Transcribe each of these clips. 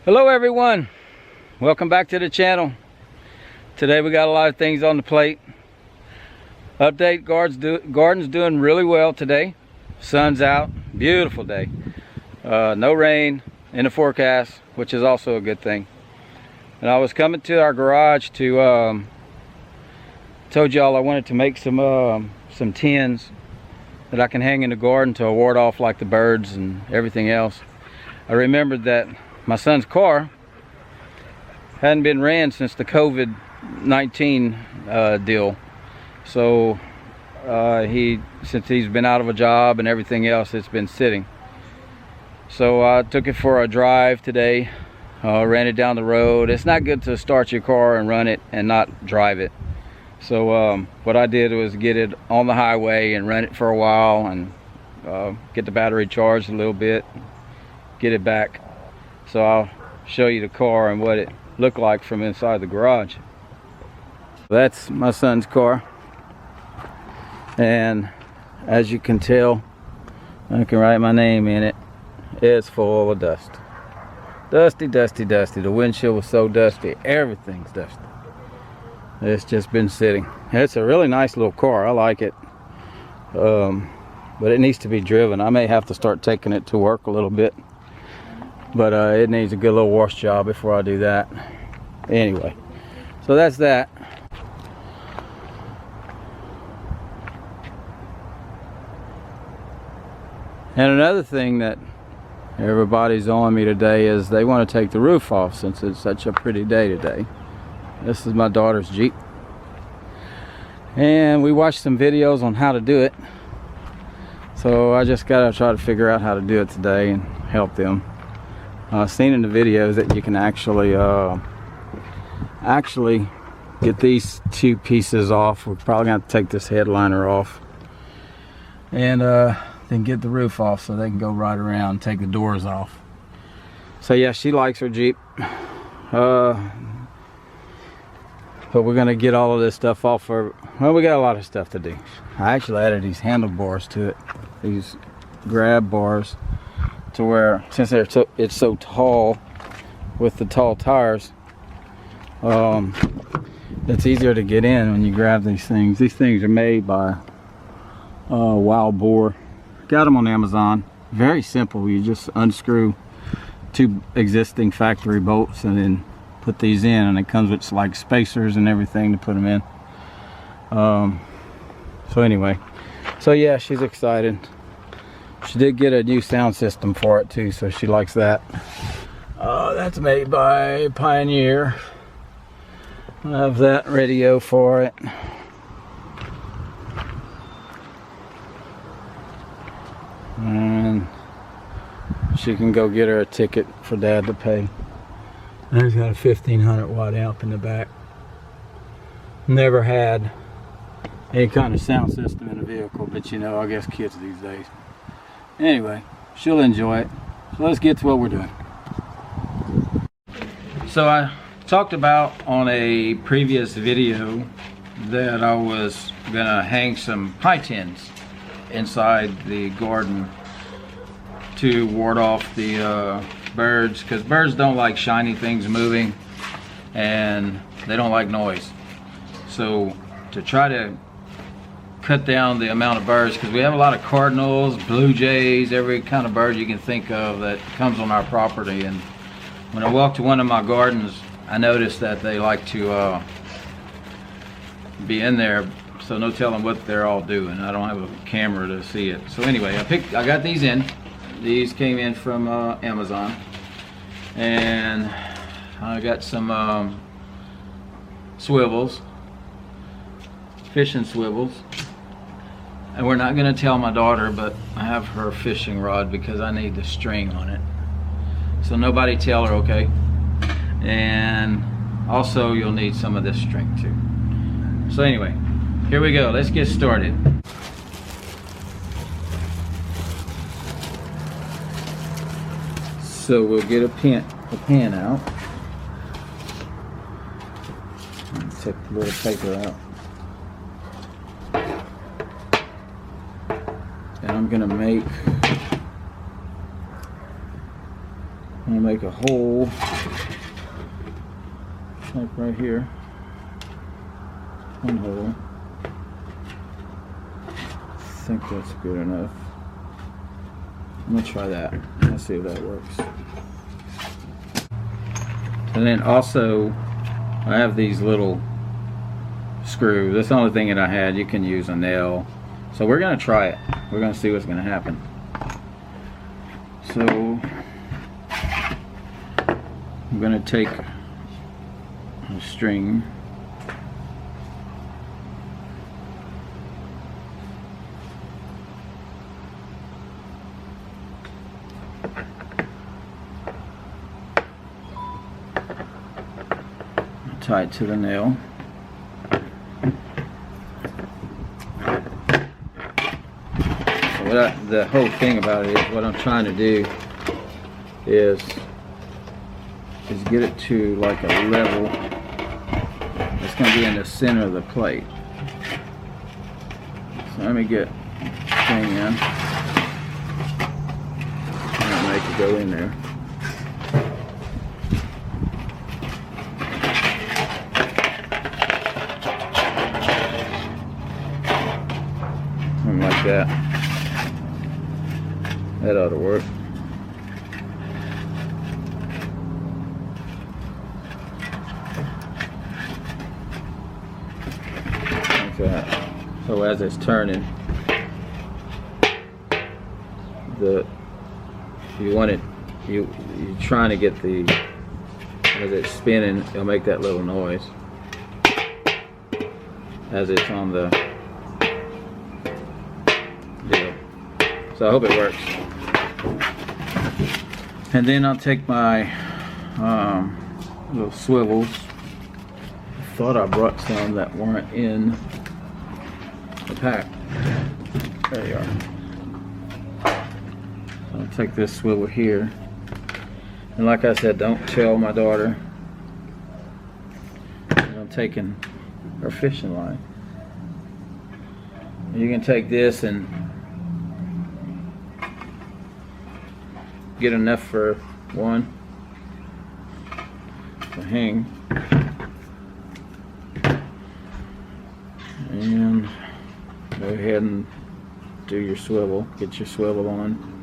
Hello everyone, welcome back to the channel. Today we got a lot of things on the plate. Update, garden's doing really well today. Sun's out, beautiful day. No rain in the forecast, which is also a good thing. And I was coming to our garage to told y'all I wanted to make some tins that I can hang in the garden to ward off like the birds and everything else. I remembered that my son's car hadn't been ran since the COVID-19 deal. So since he's been out of a job and everything else, it's been sitting. So I took it for a drive today, ran it down the road. It's not good to start your car and run it and not drive it. So what I did was get it on the highway and run it for a while and get the battery charged a little bit, get it back. So I'll show you the car and what it looked like from inside the garage. That's my son's car, and as you can tell, I can write my name in it. It's full of dust. Dusty, dusty, dusty. The windshield was so dusty, everything's dusty. It's just been sitting. It's a really nice little car, I like it, but it needs to be driven. I may have to start taking it to work a little bit, but it needs a good little wash job before I do that. Anyway, so that's that. And another thing that everybody's on me today is they want to take the roof off since it's such a pretty day today. This is my daughter's Jeep, and we watched some videos on how to do it, so I just gotta try to figure out how to do it today and help them. I've seen in the videos that you can actually get these two pieces off. We're probably gonna have to take this headliner off and then get the roof off so they can go right around and take the doors off. So yeah, she likes her Jeep, but we're gonna get all of this stuff off for, well, we got a lot of stuff to do. I actually added these handlebars to it, these grab bars, to where, since it's so tall with the tall tires, it's easier to get in when you grab these things. These things are made by Wild Boar. Got them on Amazon. Very simple. You just unscrew two existing factory bolts and then put these in, and it comes with like spacers and everything to put them in. So anyway, so yeah, she's excited. She did get a new sound system for it too, so she likes that. That's made by Pioneer. I have that radio for it. And she can go get her a ticket for Dad to pay. And it's got a 1500 watt amp in the back. Never had any kind of sound system in the vehicle, but you know, I guess kids these days. Anyway, she'll enjoy it. So let's get to what we're doing. So I talked about on a previous video that I was gonna hang some pie tins inside the garden to ward off the birds, because birds don't like shiny things moving and they don't like noise. So to try to cut down the amount of birds, because we have a lot of cardinals, blue jays, every kind of bird you can think of that comes on our property. And when I walk to one of my gardens, I noticed that they like to be in there, so no telling what they're all doing. I don't have a camera to see it. So anyway, I got these in. These came in from Amazon, and I got some swivels, fishing swivels. And we're not gonna tell my daughter, but I have her fishing rod because I need the string on it. So nobody tell her, okay? And also you'll need some of this string too. So anyway, here we go, let's get started. So we'll get a pan out. Take the little paper out. And I'm gonna make gonna make a hole like right here. One hole. I think that's good enough. I'm gonna try that. Let's see if that works. And then also, I have these little screws. That's the only thing that I had. You can use a nail. So we're gonna try it. We're gonna see what's gonna happen. So I'm gonna take a string. Tie it to the nail. So the whole thing about it is what I'm trying to do is get it to like a level. It's going to be in the center of the plate. So let me get the thing in and make it go in there. Something like that. That ought to work. Like that. So as it's turning, you're trying to get as it's spinning, it'll make that little noise as it's on the deal. So I hope it works. And then I'll take my little swivels. I thought I brought some that weren't in the pack. There you are. So I'll take this swivel here. And like I said, don't tell my daughter that I'm taking her fishing line. You can take this and get enough for one to hang, and go ahead and do your swivel. Get your swivel on.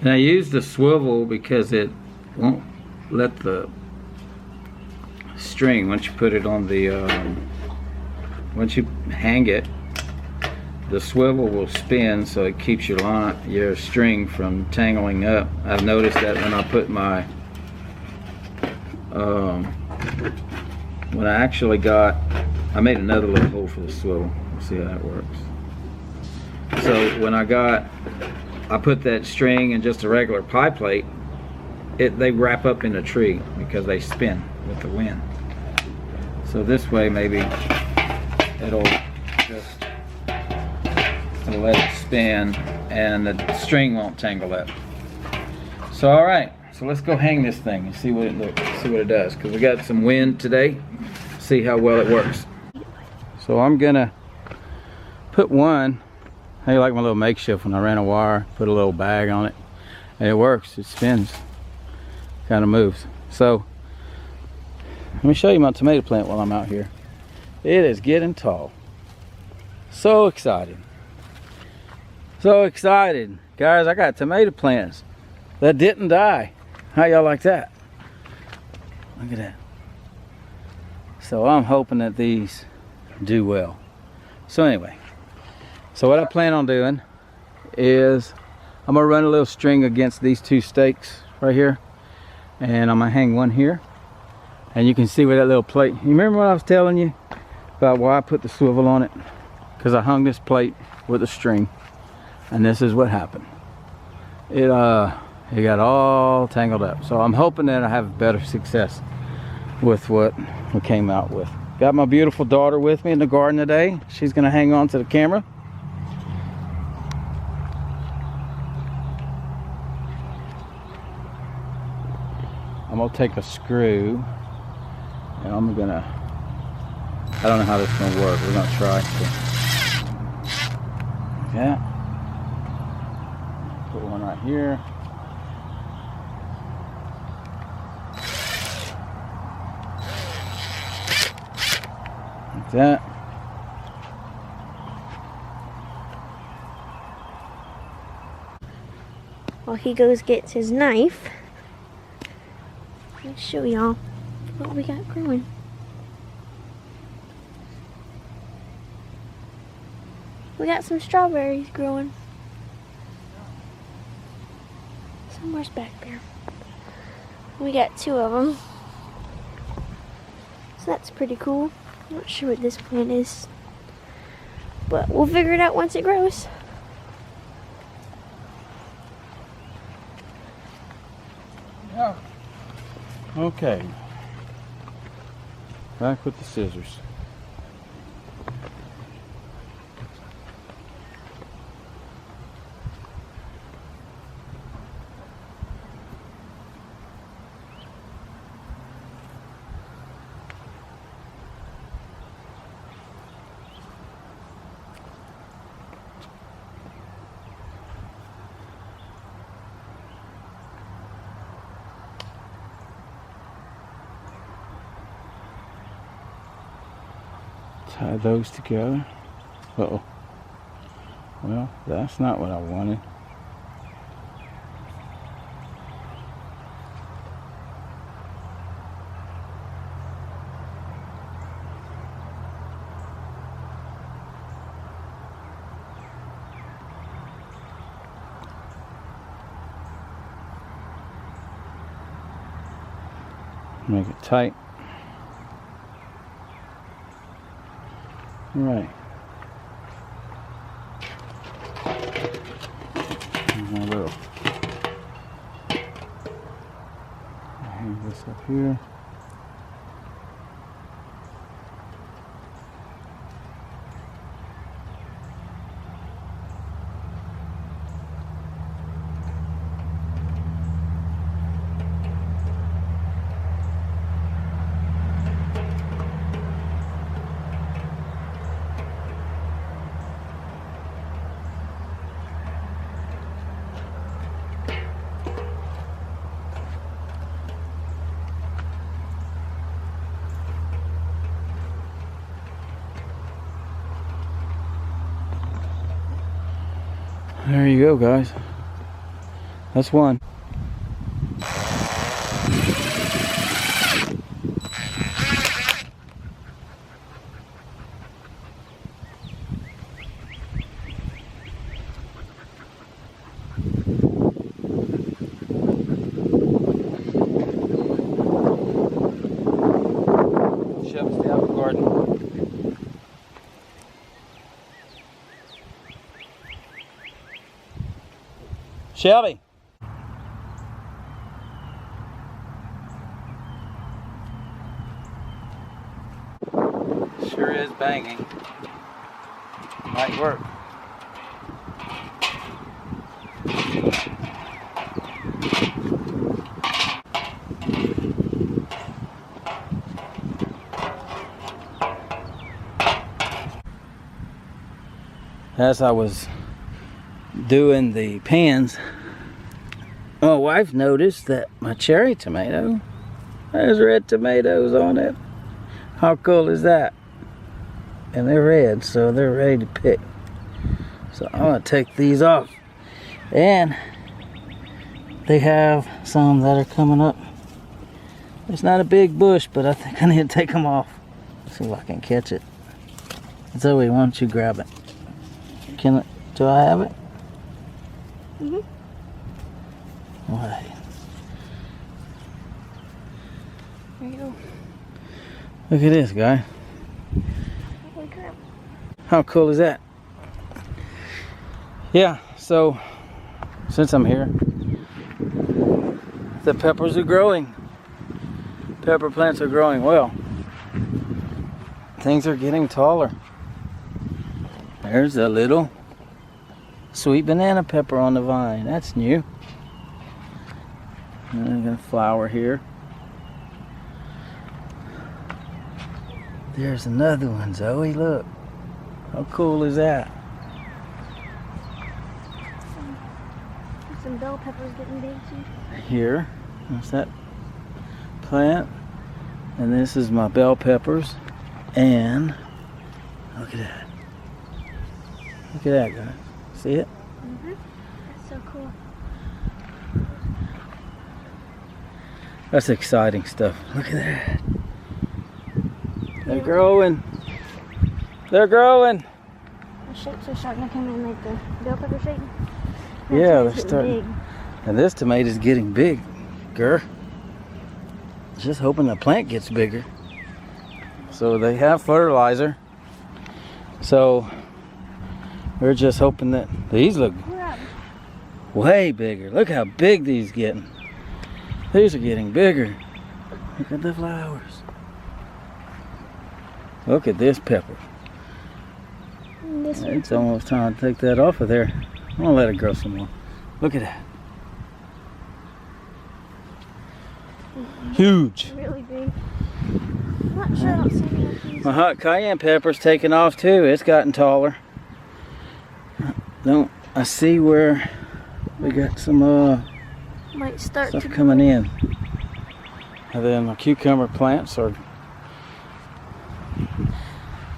And I use the swivel because it won't let the string, once you put it on the, once you hang it, the swivel will spin, so it keeps your string from tangling up. I've noticed that when I put my, when I actually I made another little hole for the swivel. Let's see how that works. So when I put that string in just a regular pie plate, they wrap up in a tree because they spin with the wind. So this way maybe it'll let it spin and the string won't tangle up. So alright, so let's go hang this thing and see what it does, because we got some wind today. See how well it works. So I'm gonna put one. I like my little makeshift when I ran a wire, put a little bag on it, and it works. It spins, kind of moves. So let me show you my tomato plant while I'm out here. It is getting tall. So excited. So excited. Guys, I got tomato plants that didn't die. How y'all like that? Look at that. So I'm hoping that these do well. So anyway. So what I plan on doing is I'm gonna run a little string against these two stakes right here, and I'm gonna hang one here, and you can see where that little plate, you remember what I was telling you about why I put the swivel on it? because I hung this plate with a string, and this is what happened. It got all tangled up. So I'm hoping that I have better success with what we came out with. Got my beautiful daughter with me in the garden today. She's gonna hang on to the camera. I'm gonna take a screw and I'm gonna, I don't know how this is gonna work. We're gonna try. Yeah. Put one right here. Like that. While he goes gets his knife, let me show y'all what we got growing. We got some strawberries growing. Somewhere's back there. We got 2 of them. So that's pretty cool. I'm not sure what this plant is, but we'll figure it out once it grows. Yeah. Okay. Back with the scissors. Tie those together. Uh-oh. Well, that's not what I wanted. Make it tight. Right. A little. Hang this up here. There you go, guys. That's one. Chef's the apple garden. Shelby. Sure is banging. Might work. As I was doing the pans, my wife noticed that my cherry tomato, there's red tomatoes on it. How cool is that? And they're red, so they're ready to pick. So I'm gonna take these off. And they have some that are coming up. It's not a big bush, but I think I need to take them off. Let's see if I can catch it. Zoe, why don't you grab it? Do I have it? Mm-hmm. All right. There you go. Look at this, guy. Holy crap. How cool is that? Yeah, so since I'm here, the peppers are growing. Pepper plants are growing well. Things are getting taller. There's a little sweet banana pepper on the vine. That's new. And I'm gonna flower here. There's another one, Zoe. Look. How cool is that? Some bell peppers getting big too. Here, there's that plant. And this is my bell peppers. And look at that. Look at that, guys. See it? Mm-hmm. That's so cool. That's exciting stuff. Look at that. They're growing. They're growing. The shapes are starting to come in like the bell pepper shape. Yeah, they're starting. Big. And this tomato's getting bigger. Just hoping the plant gets bigger. So they have fertilizer. So we're just hoping that these look way bigger. Look how big these getting. These are getting bigger. Look at the flowers. Look at this pepper. It's almost time to take that off of there. I'm gonna let it grow some more. Look at that. Huge. Really big. I'm not sure I don't see any of these. My hot cayenne pepper's taking off too. It's gotten taller. I see where we got some might start stuff coming in. And then my cucumber plants are,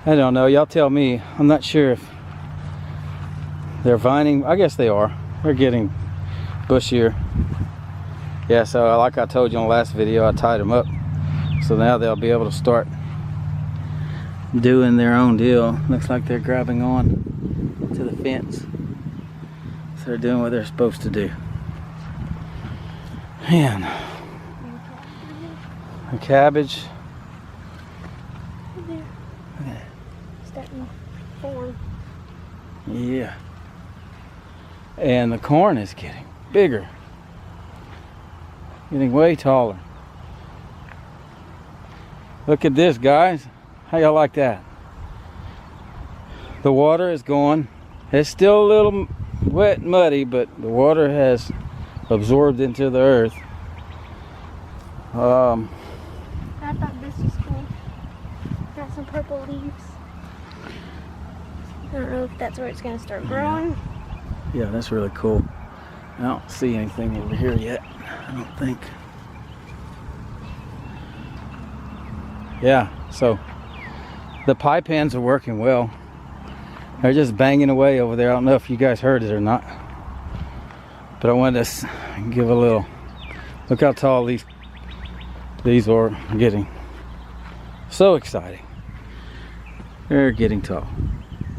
I don't know, y'all tell me. I'm not sure if they're vining. I guess they are. They're getting bushier. Yeah, so like I told you on the last video, I tied them up. So now they'll be able to start doing their own deal. Looks like they're grabbing on to the fence. So they're doing what they're supposed to do. Man, the cabbage. Starting to form. Yeah. And the corn is getting bigger. Getting way taller. Look at this, guys. How y'all like that? The water is gone. It's still a little wet and muddy, but the water has absorbed into the earth. I thought this was cool. Got some purple leaves. I don't know if that's where it's going to start growing. Yeah, that's really cool. I don't see anything over here yet, I don't think. Yeah, so the pie pans are working well. They're just banging away over there. I don't know if you guys heard it or not, but I wanted to give a little look how tall these are getting. So exciting. They're getting tall.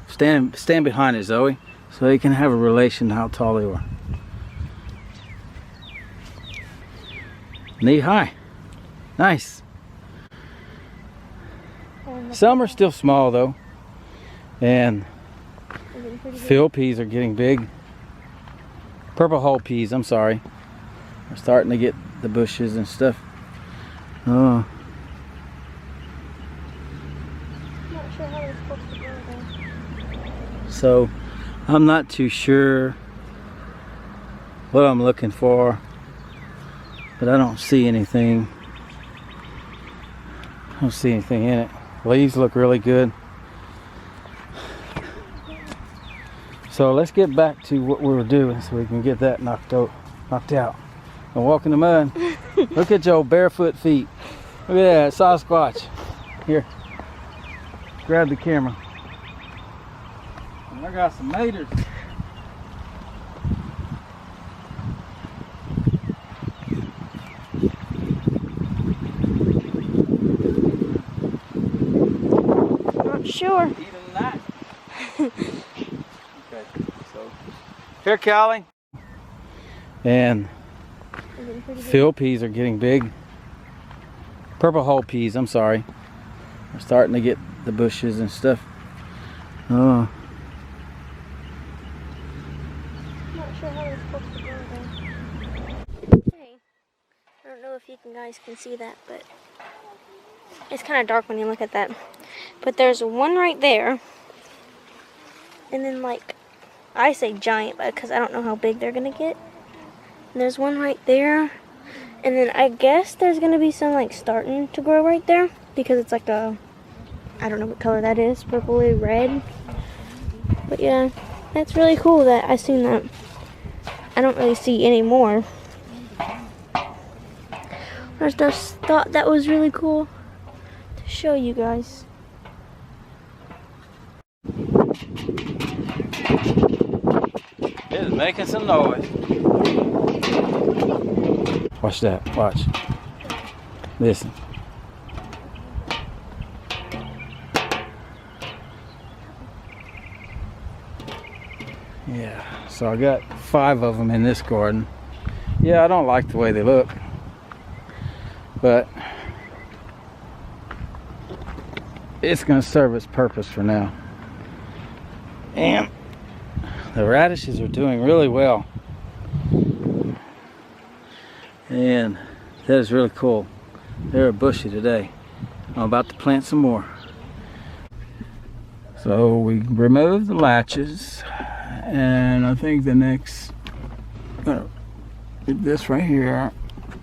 Stand behind it, Zoe, so you can have a relation to how tall they are. Knee high. Nice. Some are still small though. And field peas are getting big. Purple hull peas, I'm sorry. We're starting to get the bushes and stuff. Oh. Not sure how they're supposed to grow though. So I'm not too sure what I'm looking for, but I don't see anything. I don't see anything in it. Leaves look really good. So let's get back to what we were doing so we can get that knocked out. I'm walking the mud. Look at your barefoot feet. Look at that Sasquatch. Here, grab the camera. And I got some maters. Not sure. Even that. Okay, so here, Callie. And field peas are getting big. Purple hull peas, I'm sorry. We're starting to get the bushes and stuff. Oh. I'm not sure how it's supposed to go there. Okay. I don't know if you guys can see that, but it's kind of dark when you look at that. But there's one right there. And then, like, I say giant because I don't know how big they're going to get. And there's one right there. And then I guess there's going to be some, like, starting to grow right there. Because it's like a, I don't know what color that is. Purpley red. But yeah, that's really cool that I seen that. I don't really see any more. I just thought that was really cool to show you guys. It's making some noise. Watch that, watch. Listen. Yeah, so I got 5 of them in this garden. Yeah, I don't like the way they look, but it's gonna serve its purpose for now. And the radishes are doing really well. And that is really cool. They're bushy today. I'm about to plant some more. So we removed the latches, and I think the next, this right here,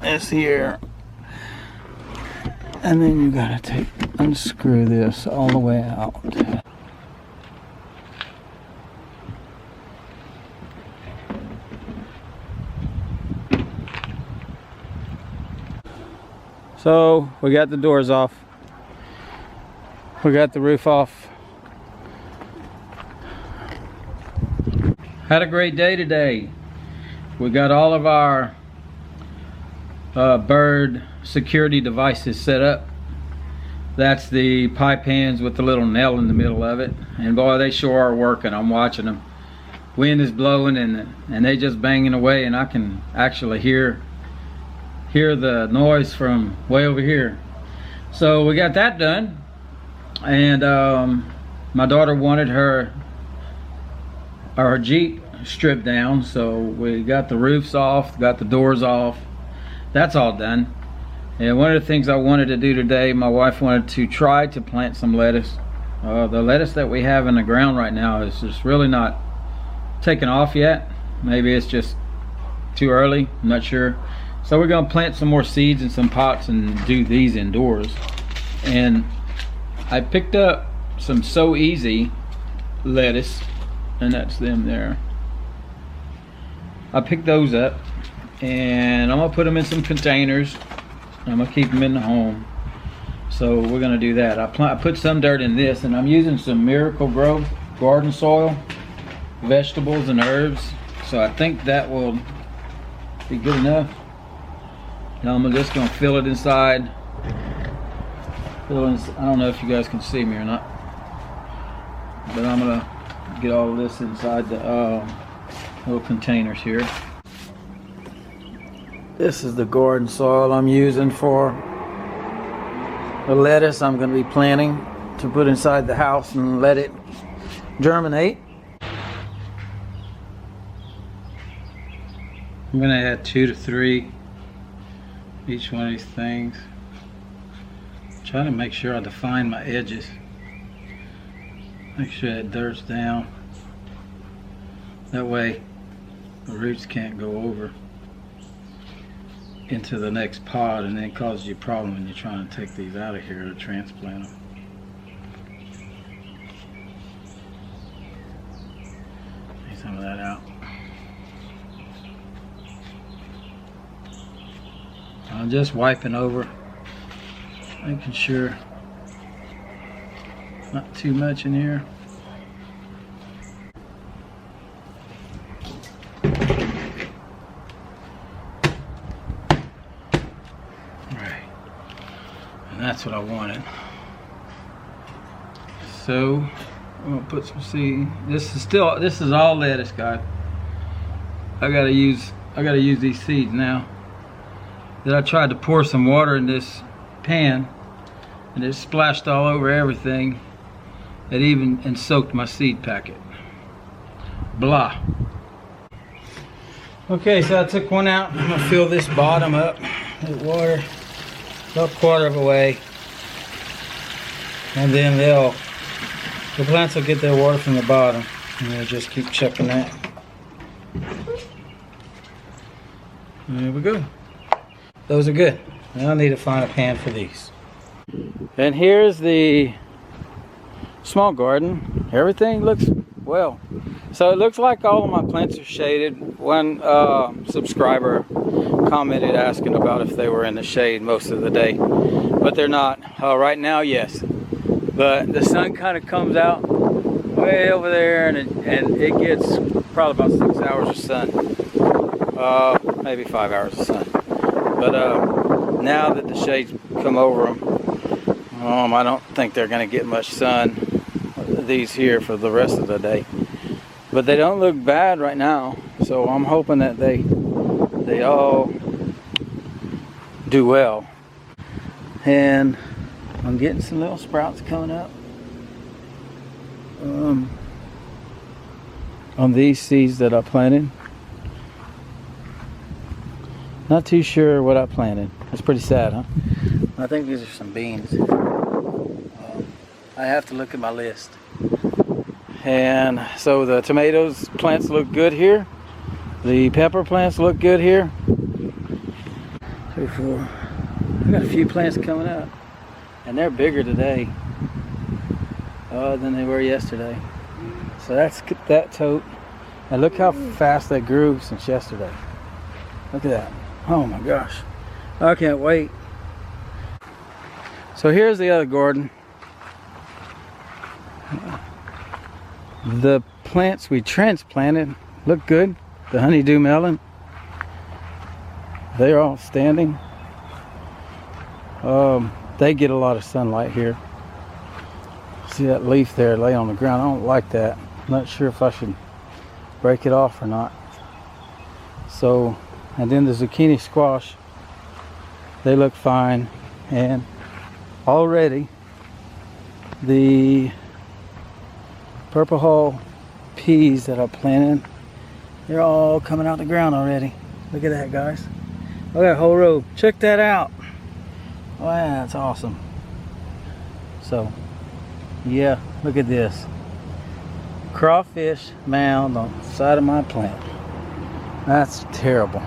this here, and then you gotta unscrew this all the way out. So we got the doors off, we got the roof off. Had a great day today. We got all of our bird security devices set up. That's the pie pans with the little nail in the middle of it, and boy, they sure are working. I'm watching them. Wind is blowing and they just banging away, and I can actually hear the noise from way over here. So we got that done, and my daughter wanted her Jeep stripped down, so we got the roofs off, got the doors off. That's all done. And one of the things I wanted to do today, my wife wanted to try to plant some lettuce. The lettuce that we have in the ground right now is just really not taken off yet. Maybe it's just too early, I'm not sure. So we're gonna plant some more seeds in some pots and do these indoors. And I picked up some So Easy lettuce, and that's them there. I picked those up, and I'm gonna put them in some containers. I'm gonna keep them in the home. So we're gonna do that. I put some dirt in this, and I'm using some Miracle Grow garden soil, vegetables and herbs. So I think that will be good enough. Now I'm just gonna fill it inside. I don't know if you guys can see me or not, but I'm gonna get all of this inside the little containers here. This is the garden soil I'm using for the lettuce I'm going to be planting to put inside the house and let it germinate. I'm going to add 2 to 3 each one of these things. Try to make sure I define my edges. Make sure that dirt's down. That way the roots can't go over into the next pod and then cause you a problem when you're trying to take these out of here to transplant them. Take some of that out. I'm just wiping over, making sure not too much in here. That's what I wanted. So I'm gonna put some seed. This is all lettuce, guys. I gotta use these seeds now. Then I tried to pour some water in this pan, and it splashed all over everything. It even soaked my seed packet. Blah. Okay, so I took one out. I'm gonna fill this bottom up with water about a quarter of a way, and then the plants will get their water from the bottom, and they'll just keep chucking that. There we go. Those are good. Now I need to find a pan for these. And here's the small garden. Everything looks well. So it looks like all of my plants are shaded. One subscriber commented asking about if they were in the shade most of the day, but they're not. Right now, yes. But the sun kind of comes out way over there, and it gets probably about 6 hours of sun. Maybe 5 hours of sun. But now that the shades come over them, I don't think they're going to get much sun, these here, for the rest of the day. But they don't look bad right now, so I'm hoping that they all do well. And I'm getting some little sprouts coming up on these seeds that I planted. Not too sure what I planted. That's pretty sad, huh? I think these are some beans. I have to look at my list. And so the tomatoes plants look good here. The pepper plants look good here. 3, 4. I got a few plants coming up, and they're bigger today than they were yesterday. So that's that tote. And look how fast they grew since yesterday. Look at that. Oh my gosh. I can't wait. So here's the other garden. The plants we transplanted look good. The honeydew melon, they're all standing. They get a lot of sunlight here. See that leaf there lay on the ground? I don't like that. I'm not sure if I should break it off or not. So, and then the zucchini squash, they look fine. And already the purple hull peas that I planted, they're all coming out the ground already. Look at that, guys. Look at that whole row. Check that out. Wow, that's awesome. So, yeah, look at this. Crawfish mound on the side of my plant. That's terrible.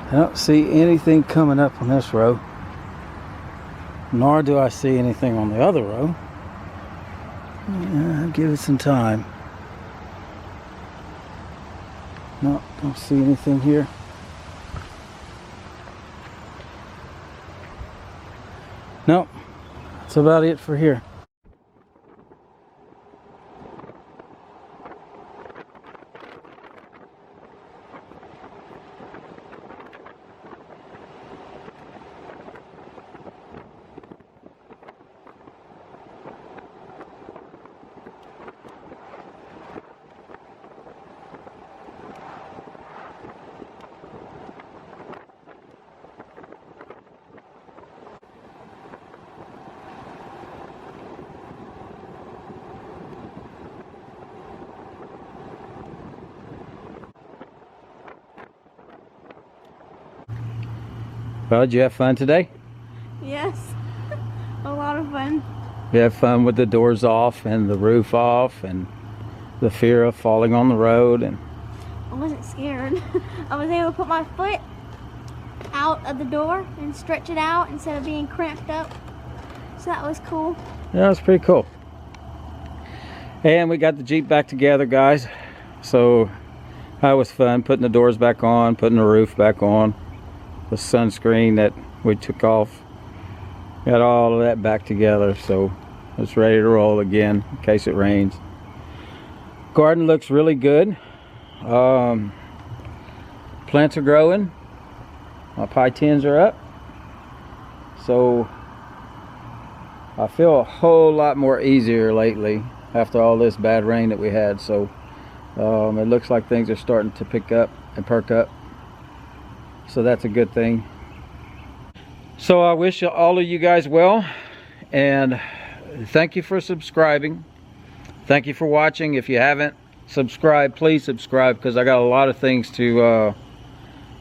I don't see anything coming up on this row, nor do I see anything on the other row. Yeah, give it some time. No, don't see anything here. Nope, that's about it for here. Well, did you have fun today? Yes, a lot of fun. You had fun with the doors off and the roof off and the fear of falling on the road. And I wasn't scared. I was able to put my foot out of the door and stretch it out instead of being cramped up. So that was cool. Yeah, it was pretty cool. And we got the Jeep back together, guys. So that was fun, putting the doors back on, putting the roof back on. The sunscreen that we took off, got all of that back together, so it's ready to roll again in case it rains. Garden looks really good. Plants are growing. My pie tins are up, so I feel a whole lot more easier lately after all this bad rain that we had. So it looks like things are starting to pick up and perk up. So that's a good thing. So I wish all of you guys well, And thank you for subscribing. Thank you for watching. If you haven't subscribed, please subscribe, because I got a lot of things to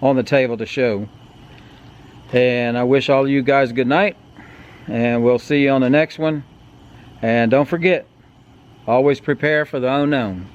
on the table to show. And I wish all of you guys good night, and we'll see you on the next one. And don't forget, always prepare for the unknown.